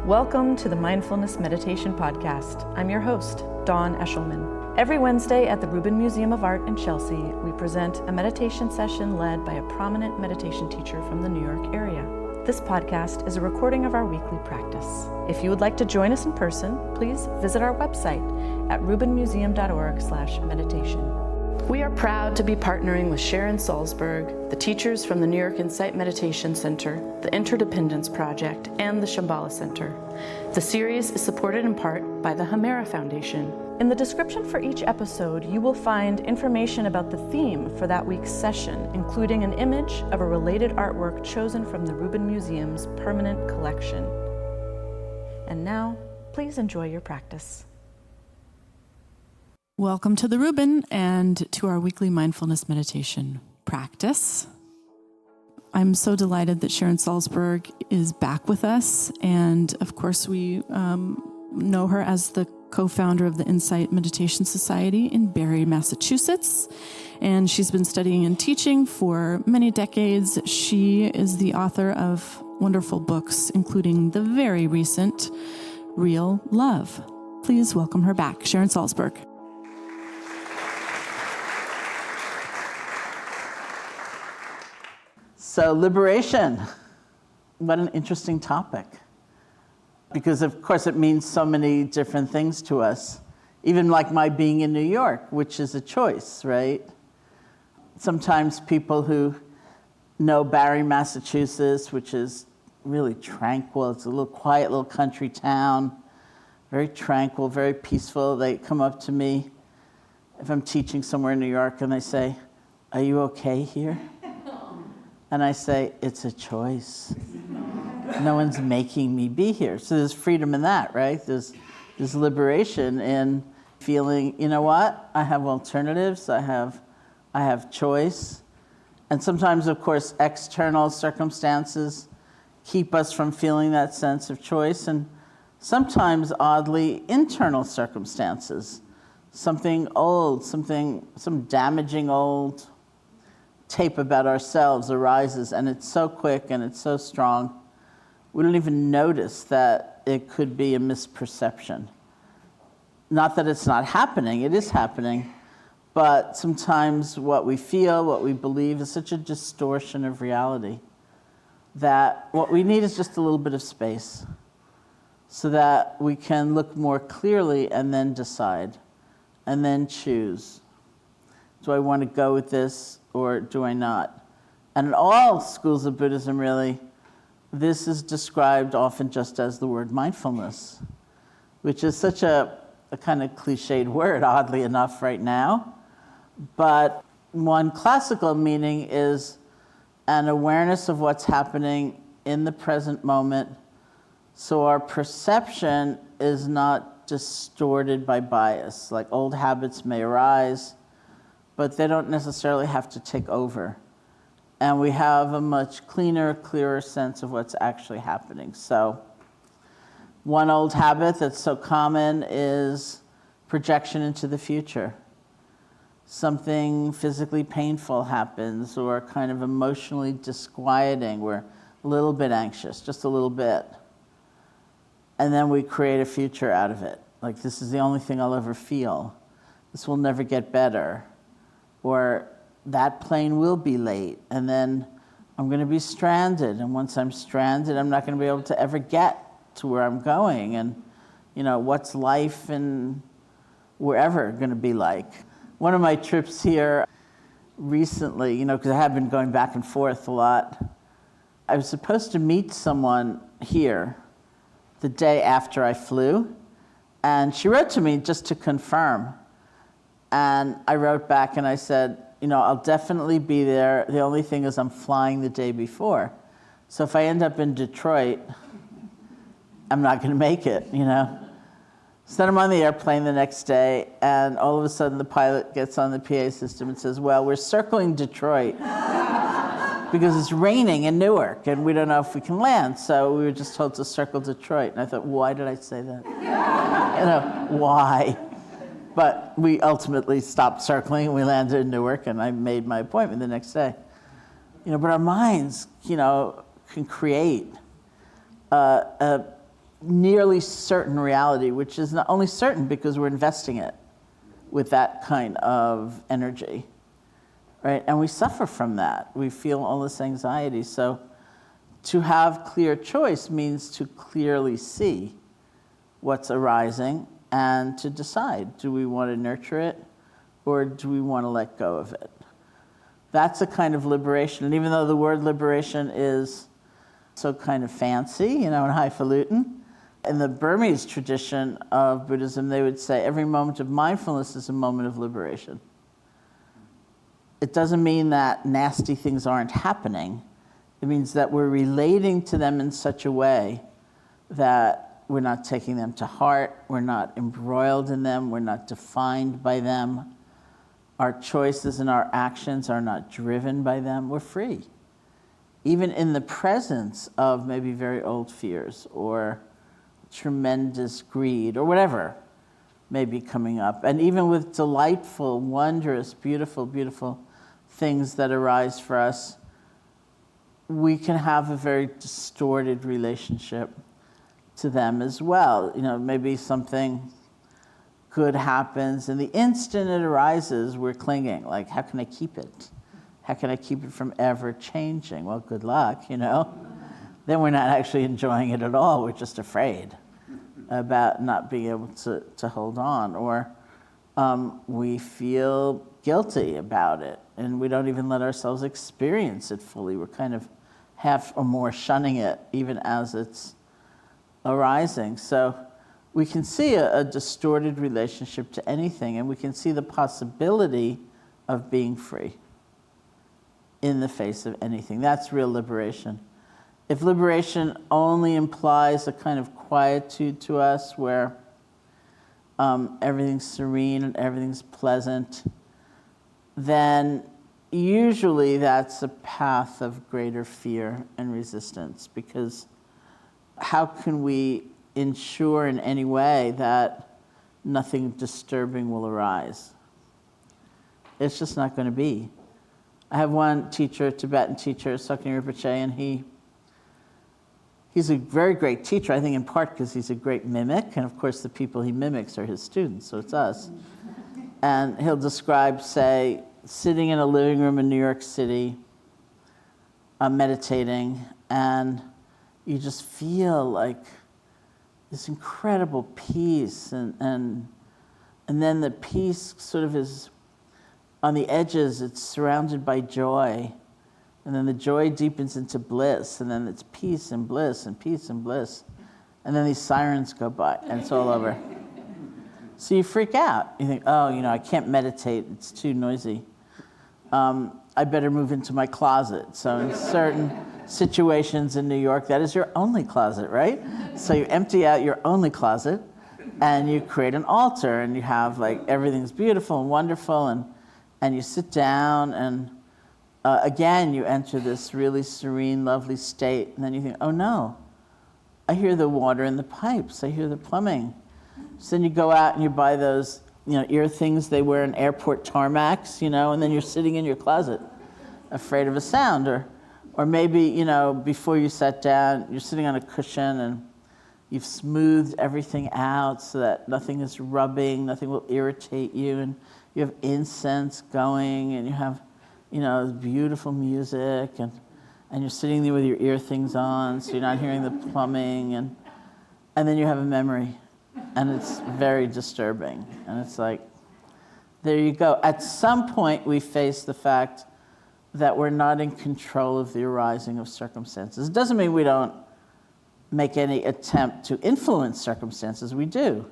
Welcome to the Mindfulness Meditation Podcast. I'm your host, Dawn Eshelman. Every Wednesday at the Rubin Museum of Art in Chelsea, we present a meditation session led by a prominent meditation teacher from the New York area. This podcast is a recording of our weekly practice. If you would like to join us in person, please visit our website at rubinmuseum.org/meditation. We are proud to be partnering with Sharon Salzberg, the teachers from the New York Insight Meditation Center, the Interdependence Project, and the Shambhala Center. The series is supported in part by the Hamera Foundation. In the description for each episode, you will find information about the theme for that week's session, including an image of a related artwork chosen from the Rubin Museum's permanent collection. And now, please enjoy your practice. Welcome to the Rubin and to our weekly mindfulness meditation practice. I'm so delighted that Sharon Salzberg is back with us. And of course, we know her as the co-founder of the Insight Meditation Society in Barre, Massachusetts. And she's been studying and teaching for many decades. She is the author of wonderful books, including the very recent Real Love. Please welcome her back, Sharon Salzberg. So liberation, what an interesting topic. Because of course it means so many different things to us. Even like my being in New York, which is a choice, right? Sometimes people who know Barre, Massachusetts, which is really tranquil, it's a little quiet little country town, very tranquil, very peaceful. They come up to me if I'm teaching somewhere in New York and they say, "Are you okay here?" And I say, "It's a choice. No one's making me be here." So there's freedom in that, right? There's liberation in feeling, you know what? I have alternatives. I have choice. And sometimes, of course, external circumstances keep us from feeling that sense of choice. And sometimes, oddly, internal circumstances. Something old, some damaging old tape about ourselves arises, and it's so quick and it's so strong, we don't even notice that it could be a misperception. Not that it's not happening, it is happening, but sometimes what we feel, what we believe is such a distortion of reality that what we need is just a little bit of space so that we can look more clearly and then decide and then choose. Do I want to go with this or do I not? And in all schools of Buddhism, really, this is described often just as the word mindfulness, which is such a kind of cliched word, oddly enough, right now. But one classical meaning is an awareness of what's happening in the present moment, so our perception is not distorted by bias. Like old habits may arise, but they don't necessarily have to take over. And we have a much cleaner, clearer sense of what's actually happening. So one old habit that's so common is projection into the future. Something physically painful happens or kind of emotionally disquieting. We're a little bit anxious, just a little bit. And then we create a future out of it. Like, this is the only thing I'll ever feel. This will never get better. Or that plane will be late, and then I'm going to be stranded. And once I'm stranded, I'm not going to be able to ever get to where I'm going. And, you know, what's life and wherever going to be like? One of my trips here recently, you know, because I have been going back and forth a lot, I was supposed to meet someone here the day after I flew, and she wrote to me just to confirm. And I wrote back and I said, you know, I'll definitely be there. The only thing is I'm flying the day before. So if I end up in Detroit, I'm not going to make it, you know. So then I'm on the airplane the next day, and all of a sudden the pilot gets on the PA system and says, "Well, we're circling Detroit because it's raining in Newark, and we don't know if we can land. So we were just told to circle Detroit." And I thought, why did I say that? You know, why? But we ultimately stopped circling, and we landed in Newark, and I made my appointment the next day. You know, but our minds, you know, can create a nearly certain reality, which is not only certain because we're investing it with that kind of energy, right? And we suffer from that. We feel all this anxiety. So to have clear choice means to clearly see what's arising and to decide, do we want to nurture it or do we want to let go of it? That's a kind of liberation. And even though the word liberation is so kind of fancy, and highfalutin, in the Burmese tradition of Buddhism, they would say every moment of mindfulness is a moment of liberation. It doesn't mean that nasty things aren't happening. It means that we're relating to them in such a way that we're not taking them to heart, we're not embroiled in them, we're not defined by them. Our choices and our actions are not driven by them. We're free. Even in the presence of maybe very old fears or tremendous greed or whatever may be coming up. And even with delightful, wondrous, beautiful, beautiful things that arise for us, we can have a very distorted relationship to them as well. Maybe something good happens, and the instant it arises, we're clinging. Like, how can I keep it? How can I keep it from ever changing? Well, good luck, Then we're not actually enjoying it at all. We're just afraid about not being able to hold on. Or we feel guilty about it, and we don't even let ourselves experience it fully. We're kind of half or more shunning it, even as it's arising. So we can see a distorted relationship to anything, and we can see the possibility of being free in the face of anything. That's real liberation. If liberation only implies a kind of quietude to us where everything's serene and everything's pleasant, then usually that's a path of greater fear and resistance, because how can we ensure in any way that nothing disturbing will arise? It's just not going to be. I have one teacher, a Tibetan teacher, Sakni Rinpoche, and he's a very great teacher, I think in part because he's a great mimic, and of course the people he mimics are his students, so it's us. And he'll describe, say, sitting in a living room in New York City, meditating, and you just feel like this incredible peace, and then the peace sort of is on the edges, it's surrounded by joy, and then the joy deepens into bliss, and then it's peace and bliss and peace and bliss, and then these sirens go by, and it's all over. So you freak out. You think, I can't meditate, it's too noisy. I better move into my closet. So in certain situations in New York, that is your only closet, right? So you empty out your only closet, and you create an altar, and you have everything's beautiful and wonderful, and you sit down, and again, you enter this really serene, lovely state, and then you think, oh no, I hear the water in the pipes, I hear the plumbing. So then you go out and you buy those, ear things they wear in airport tarmacs, and then you're sitting in your closet, afraid of a sound, or maybe, before you sat down, you're sitting on a cushion and you've smoothed everything out so that nothing is rubbing, nothing will irritate you, and you have incense going, and you have, beautiful music, and you're sitting there with your ear things on, so you're not hearing the plumbing, and then you have a memory, and it's very disturbing, and it's like, there you go. At some point, we face the fact that we're not in control of the arising of circumstances. It doesn't mean we don't make any attempt to influence circumstances. We do.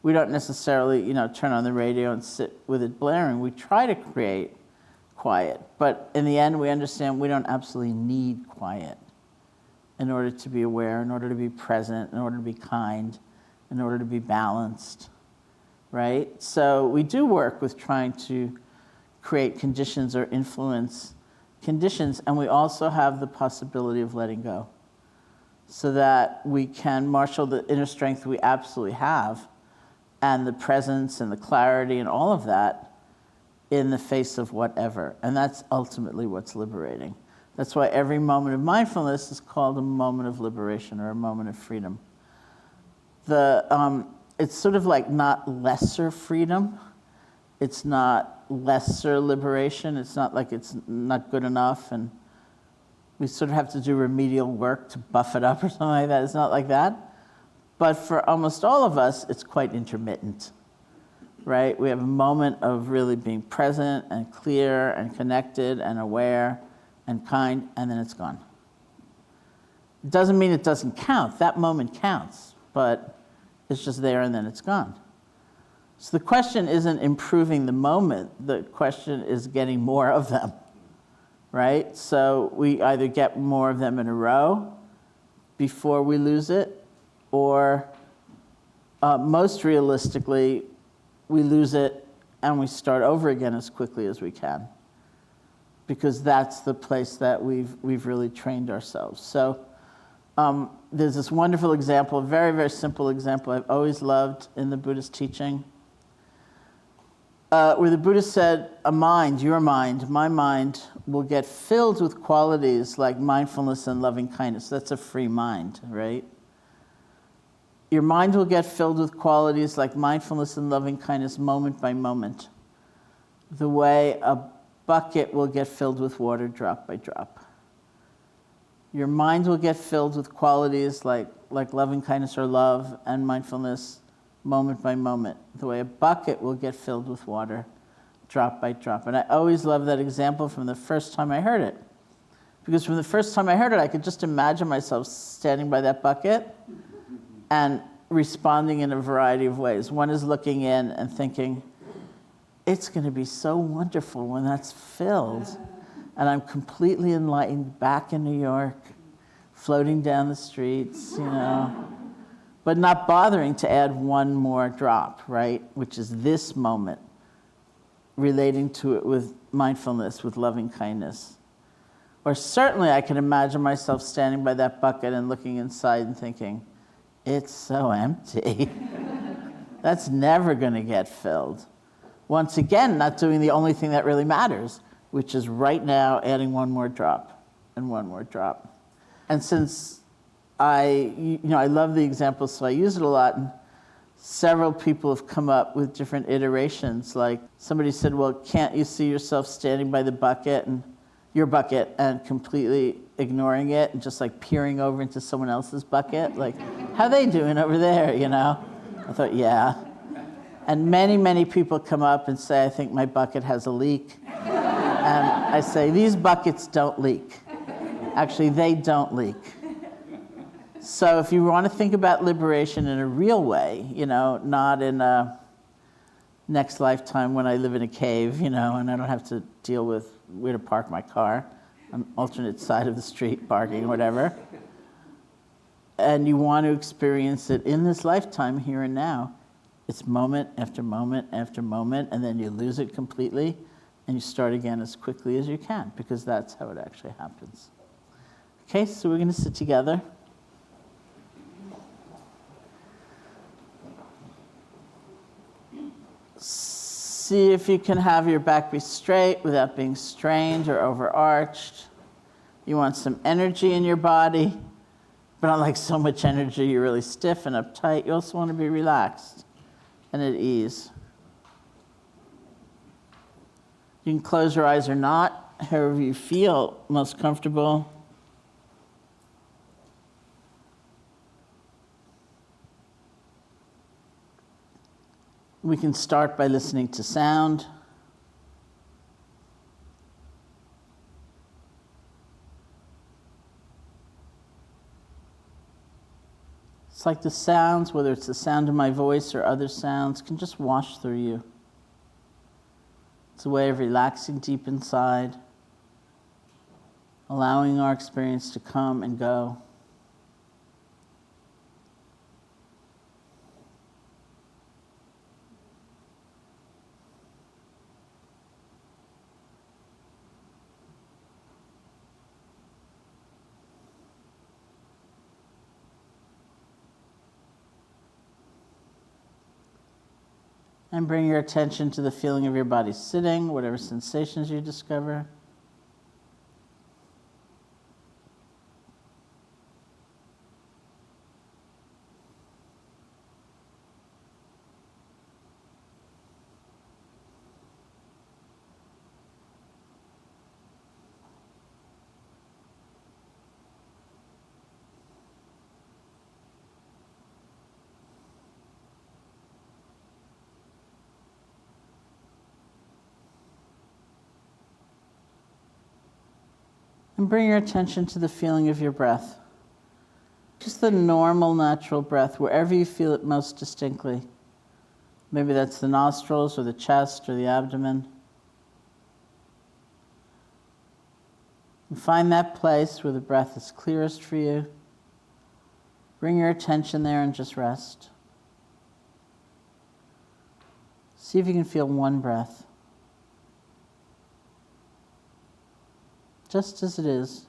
We don't necessarily, turn on the radio and sit with it blaring. We try to create quiet. But in the end, we understand we don't absolutely need quiet in order to be aware, in order to be present, in order to be kind, in order to be balanced, right? So we do work with trying to create conditions or influence conditions, and we also have the possibility of letting go so that we can marshal the inner strength we absolutely have and the presence and the clarity and all of that in the face of whatever. And that's ultimately what's liberating. That's why every moment of mindfulness is called a moment of liberation or a moment of freedom. It's sort of like not lesser freedom. It's not lesser liberation. It's not like it's not good enough and we sort of have to do remedial work to buff it up or something like that. It's not like that. But for almost all of us, it's quite intermittent, right? We have a moment of really being present and clear and connected and aware and kind, and then it's gone. It doesn't mean it doesn't count. That moment counts, but it's just there and then it's gone. So the question isn't improving the moment. The question is getting more of them, right? So we either get more of them in a row before we lose it, or most realistically, we lose it and we start over again as quickly as we can, because that's the place that we've really trained ourselves. So there's this wonderful example, a very, very simple example I've always loved in the Buddhist teaching, where the Buddha said, a mind, your mind, my mind, will get filled with qualities like mindfulness and loving kindness. That's a free mind, right? Your mind will get filled with qualities like mindfulness and loving kindness moment by moment, the way a bucket will get filled with water drop by drop. Your mind will get filled with qualities like loving kindness or love and mindfulness moment by moment, the way a bucket will get filled with water drop by drop. And I always love that example from the first time I heard it. Because from the first time I heard it, I could just imagine myself standing by that bucket and responding in a variety of ways. One is looking in and thinking, it's going to be so wonderful when that's filled. And I'm completely enlightened back in New York, floating down the streets, but not bothering to add one more drop, right? Which is this moment, relating to it with mindfulness, with loving kindness. Or certainly I can imagine myself standing by that bucket and looking inside and thinking, it's so empty. That's never going to get filled. Once again, not doing the only thing that really matters, which is right now adding one more drop and one more drop. And since I love the example, so I use it a lot, and several people have come up with different iterations. Like somebody said, well, can't you see yourself standing by the bucket and your bucket and completely ignoring it and just like peering over into someone else's bucket? Like, how are they doing over there, I thought, yeah. And many, many people come up and say, I think my bucket has a leak. And I say, these buckets don't leak. Actually, they don't leak. So if you want to think about liberation in a real way, not in a next lifetime when I live in a cave, and I don't have to deal with where to park my car, on alternate side of the street parking, whatever. And you want to experience it in this lifetime, here and now. It's moment after moment after moment, and then you lose it completely, and you start again as quickly as you can, because that's how it actually happens. Okay, so we're going to sit together. See if you can have your back be straight without being strained or overarched. You want some energy in your body, but not like so much energy you're really stiff and uptight. You also want to be relaxed and at ease. You can close your eyes or not, however you feel most comfortable. We can start by listening to sound. It's like the sounds, whether it's the sound of my voice or other sounds, can just wash through you. It's a way of relaxing deep inside, allowing our experience to come and go. And bring your attention to the feeling of your body sitting, whatever sensations you discover. And bring your attention to the feeling of your breath. Just the normal, natural breath, wherever you feel it most distinctly. Maybe that's the nostrils or the chest or the abdomen. And find that place where the breath is clearest for you. Bring your attention there and just rest. See if you can feel one breath. Just as it is.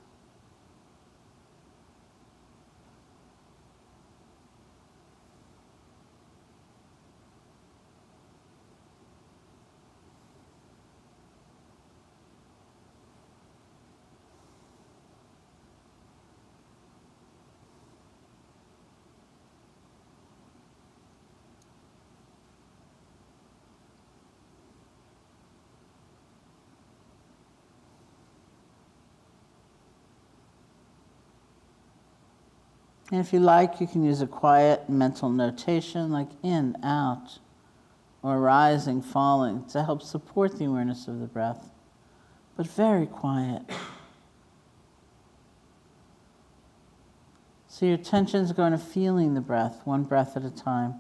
And if you like, you can use a quiet mental notation like in, out, or rising, falling to help support the awareness of the breath, but very quiet. So your attention is going to feeling the breath, one breath at a time.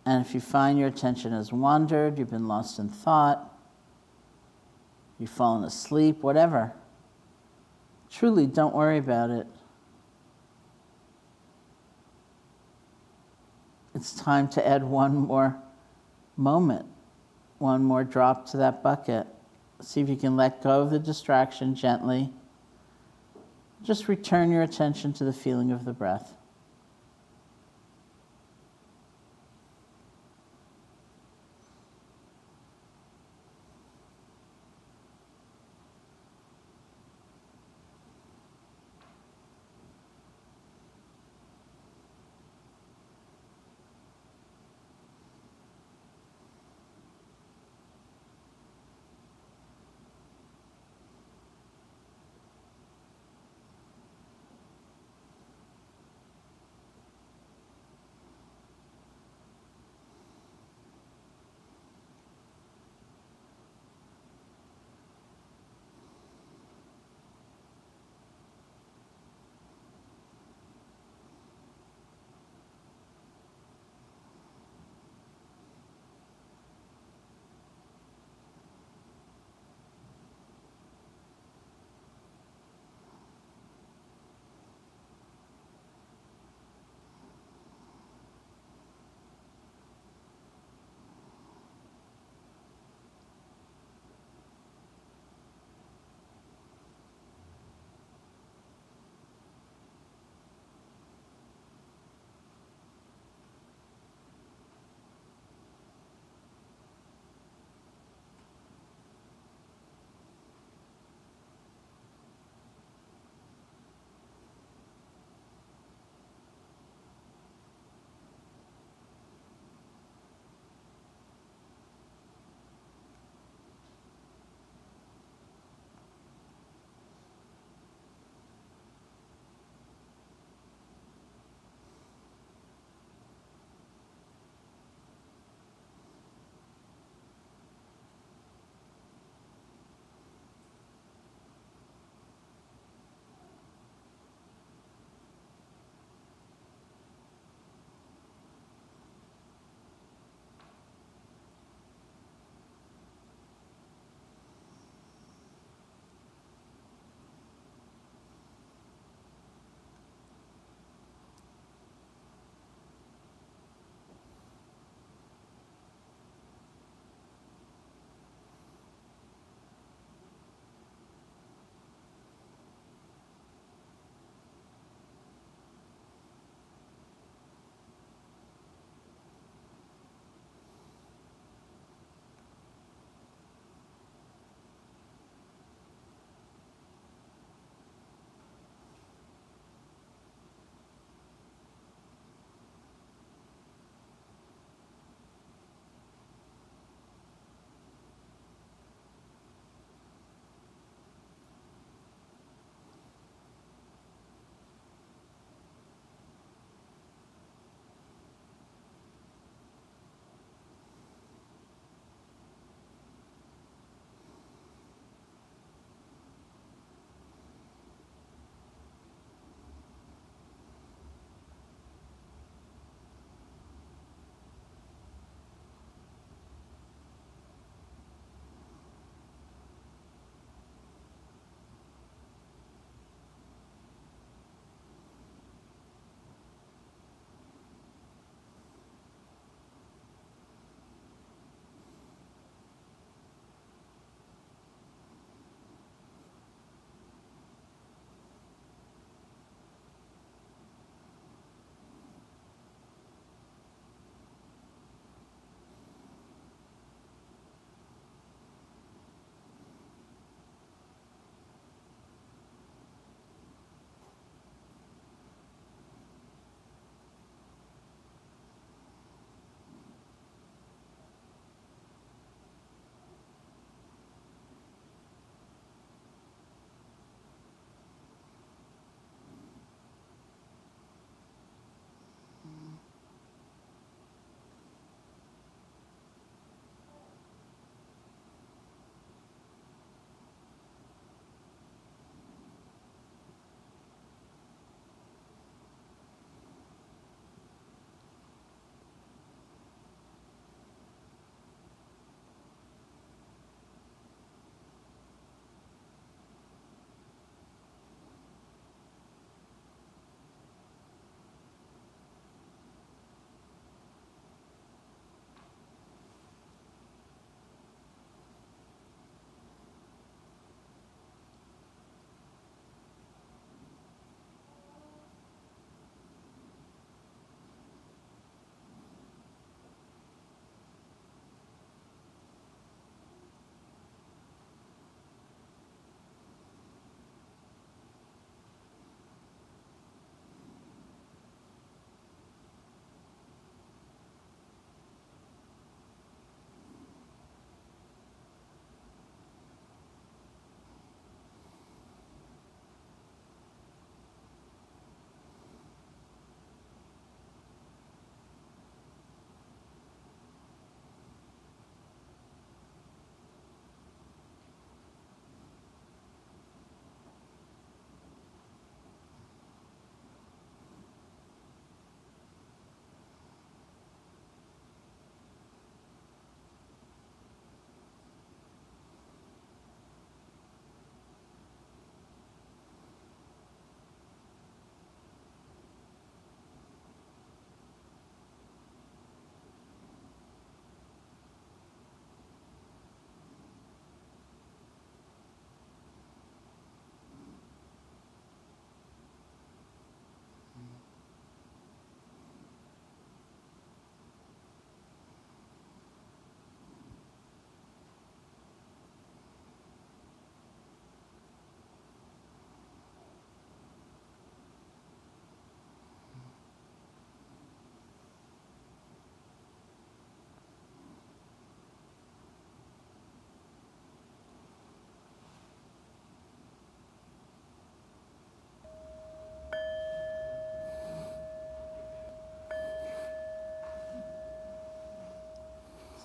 And if you find your attention has wandered, you've been lost in thought, you've fallen asleep, whatever, truly don't worry about it. It's time to add one more moment, one more drop to that bucket. See if you can let go of the distraction gently. Just return your attention to the feeling of the breath.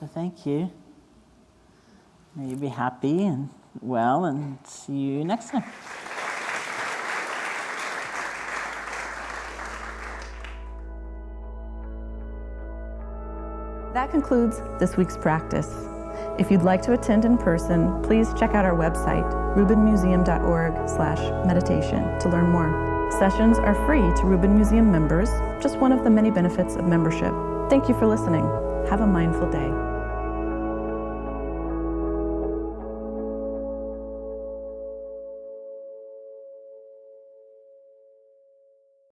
So thank you. May you be happy and well, and see you next time. That concludes this week's practice. If you'd like to attend in person, please check out our website, rubinmuseum.org/meditation, to learn more. Sessions are free to Rubin Museum members, just one of the many benefits of membership. Thank you for listening. Have a mindful day.